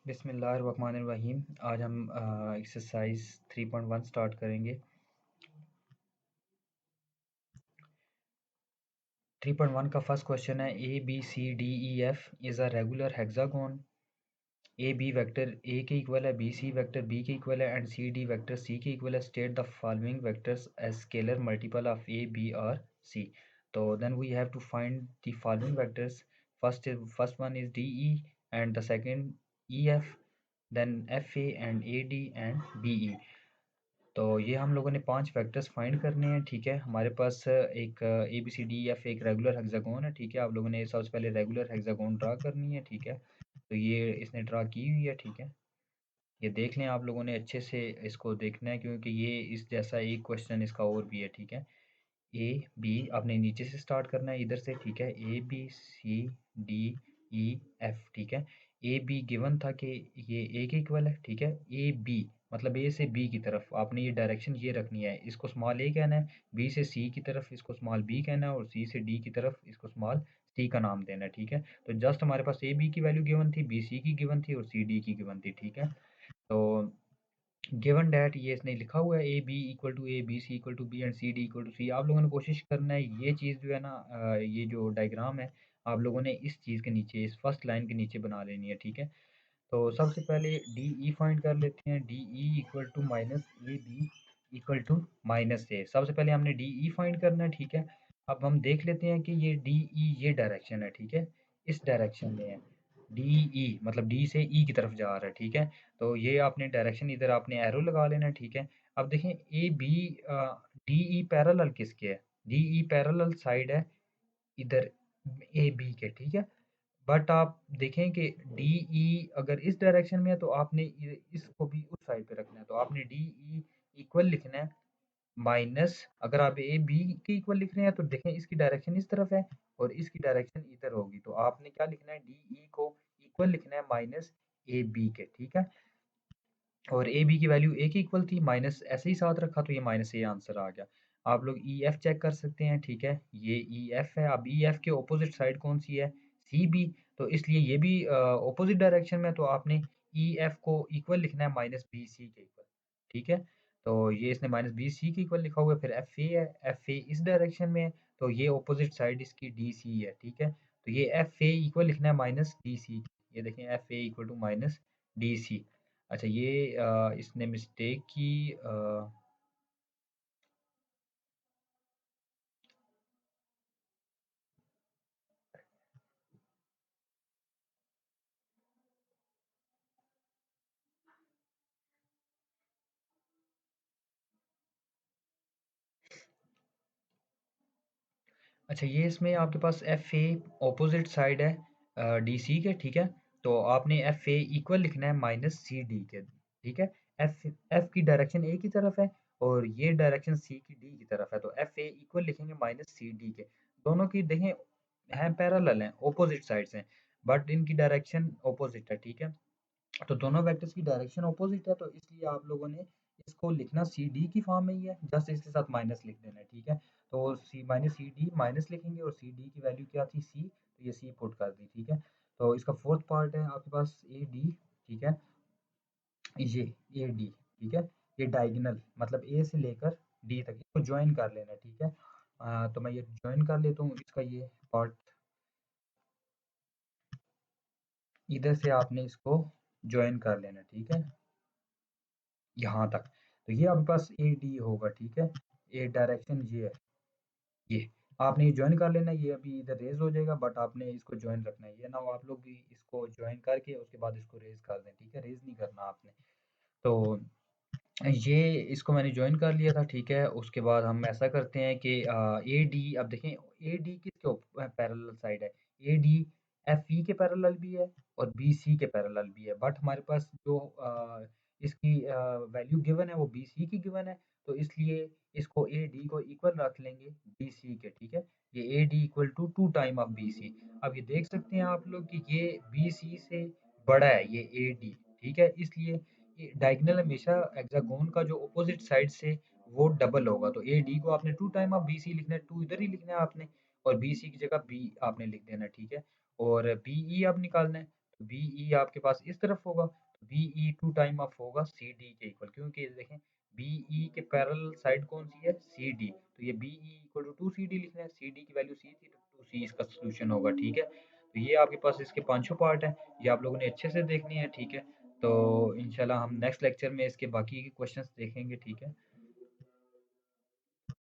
बिस्मिल्लाहिर्रहमानिर्रहीम। आज हम एक्सरसाइज 3.1 स्टार्ट करेंगे। 3.1 का फर्स्ट क्वेश्चन है A B C D E F is a regular hexagon. A B vector A के इक्वल है, बी सी वेक्टर बी के इक्वल है and C D vector C के इक्वल है। State the following vectors as scalar multiple of A B और C. तो then we have to find the following vectors. First one is D E and the second E F, then F A and A D and B E. तो ये हम लोगों ने 5 vectors find करने हैं। ठीक है, हमारे पास एक A B C D F एक रेगुलर हेक्सागोन है। ठीक है, आप लोगों ने सबसे पहले रेगुलर हेक्सागोन ड्रा करनी है। ठीक है, तो ये इसने ड्रा की हुई है। ठीक है, ये देख लें, आप लोगों ने अच्छे से इसको देखना है क्योंकि ये इस जैसा एक क्वेश्चन इसका और भी है। ठीक है, ए बी आपने नीचे से स्टार्ट करना है, इधर से। ठीक है, A B C D E F. ठीक है, ए बी गिवन था कि ये ए के इक्वल है। ठीक है, ए बी मतलब ए से बी की तरफ आपने ये डायरेक्शन ये रखनी है, इसको स्मॉल ए कहना है। बी से सी की तरफ इसको स्मॉल बी कहना है और सी से डी की तरफ इसको स्मॉल सी का नाम देना है। ठीक है, तो जस्ट हमारे पास ए बी की वैल्यू गिवन थी, बी सी की गिवन थी और सी डी की गिवन थी। ठीक है, तो गिवन डैट ये इसने लिखा हुआ है A B equal to A, B C equal to B and C D equal to C. आप लोगों ने कोशिश करना है ये चीज़ जो है ना, ये जो डायग्राम है आप लोगों ने इस चीज़ के नीचे, इस फर्स्ट लाइन के नीचे बना लेनी है। ठीक है, तो सबसे पहले डी ई फाइंड कर लेते हैं। D E equal to minus A B equal to minus A. सबसे पहले हमने डी ई फाइंड करना है। ठीक है, अब हम देख लेते हैं कि ये डी ई ये डायरेक्शन है। ठीक है, इस डायरेक्शन में है। डी ई मतलब डी से ई की तरफ जा रहा है। ठीक है, तो ये आपने डायरेक्शन इधर आपने एरो लगा लेना है। ठीक है, अब देखें A B D E parallel किसके है? डी ई पैरेलल साइड है इधर ए बी के। ठीक है, बट आप देखें कि डी ई अगर इस डायरेक्शन में है तो आपने इसको भी उस साइड पे रखना है। तो आपने डी ई इक्वल लिखना है माइनस, अगर आप ए बी के इक्वल लिख रहे हैं तो देखें इसकी डायरेक्शन इस तरफ है और इसकी डायरेक्शन इधर होगी। तो आपने क्या लिखना है, डी ई को इक्वल लिखना है माइनस ए बी के। ठीक है, और ए बी की वैल्यू ए की इक्वल थी, माइनस ऐसे ही साथ रखा तो ये माइनस ए आंसर आ गया। आप लोग ई एफ चेक कर सकते हैं। ठीक है, ये ई एफ है। अब ई एफ के ऑपोजिट साइड कौन सी है? C B. तो इसलिए ये भी ऑपोजिट डायरेक्शन में, तो आपने ई एफ को इक्वल लिखना है माइनस बी सी के इक्वल। ठीक है, तो ये इसने माइनस बी सी के इक्वल लिखा हुआ है। फिर एफ ए है, एफ ए इस डायरेक्शन में है तो ये ऑपोजिट साइड इसकी डी सी है। ठीक है, तो ये एफ ए इक्वल लिखना है माइनस डी सी। ये देखें F A equal to minus D C. अच्छा, ये इसने मिस्टेक की। अच्छा, ये इसमें आपके पास एफ ए ऑपोजिट साइड है डी सी के। ठीक है, तो आपने एफ ए इक्वल लिखना है माइनस सी डी के। ठीक है, एफ एफ की डायरेक्शन ए की तरफ है और ये डायरेक्शन सी की डी की तरफ है, तो एफ ए इक्वल लिखेंगे माइनस सी डी के। दोनों की देखें हैं पैरेलल हैं, ऑपोजिट साइड्स हैं, बट इनकी डायरेक्शन ऑपोजिट है। ठीक है, तो दोनों वेक्टर्स की डायरेक्शन ऑपोजिट है तो इसलिए आप लोगों ने इसको लिखना सी डी की फॉर्म में ही है, जस्ट इसके साथ माइनस लिख देना है। ठीक है, तो सी माइनस सी डी माइनस लिखेंगे और सी डी की वैल्यू क्या थी? सी, तो ये सी पुट कर दी। ठीक है, तो इसका फोर्थ पार्ट है आपके पास ए डी। ठीक है, ये ए डी। ठीक है, ये डायगोनल मतलब ए से लेकर डी तक इसको ज्वाइन कर लेना है। ठीक है, तो मैं ये ज्वाइन कर लेता हूँ इसका ये पार्ट, इधर से आपने इसको ज्वाइन कर लेना। ठीक है, यहाँ तक। तो ये आपके पास ए डी होगा। ठीक है, ये डायरेक्शन ये है, ये आपने ये ज्वाइन कर लेना है। ये अभी इधर रेज हो जाएगा बट आपने इसको ज्वाइन रखना है, ये ना हो आप लोग भी इसको ज्वाइन करके उसके बाद इसको रेज कर दें। ठीक है, रेज नहीं करना आपने। तो ये इसको मैंने ज्वाइन कर लिया था। ठीक है, उसके बाद हम ऐसा करते हैं कि ए डी, अब देखें ए डी किसके पैरेलल साइड है? ए डी एफ ई के पैरेलल भी है और बी सी के पैरेलल भी है, बट हमारे पास जो इसकी वैल्यू गिवन है वो बी सी की गिवन है, तो इसलिए इसको ए डी को इक्वल रख लेंगे बी सी के। ठीक है, ये A D equal to two time of B C. अब ये देख सकते हैं आप लोग कि ये बी सी से बड़ा है ये ए डी। ठीक है, इसलिए डायगोनल हमेशा हेक्सागोन का जो ऑपोजिट साइड से वो डबल होगा, तो ए डी को आपने two time of B C लिखना है, टू इधर ही लिखना है आपने और बी सी की जगह बी आपने लिख देना है। ठीक है, और बी ई आप निकालना है, तो बी ई आपके पास इस तरफ होगा, तो B E two time of होगा सी डी के इक्वल, क्योंकि देखें बी ई के पैरेलल साइड कौन सी है, सी डी, तो ये B E equal to two C D लिखना है, सी डी की वैल्यू सी थी तो टू सी इसका सोल्यूशन होगा, ठीक है। तो ये आपके पास इसके पांचों पार्ट हैं, ये आप लोगों ने अच्छे से देखनी है, ठीक है। तो इंशाल्लाह हम नेक्स्ट लेक्चर में इसके बाकी के क्वेश्चंस देखेंगे, ठीक है।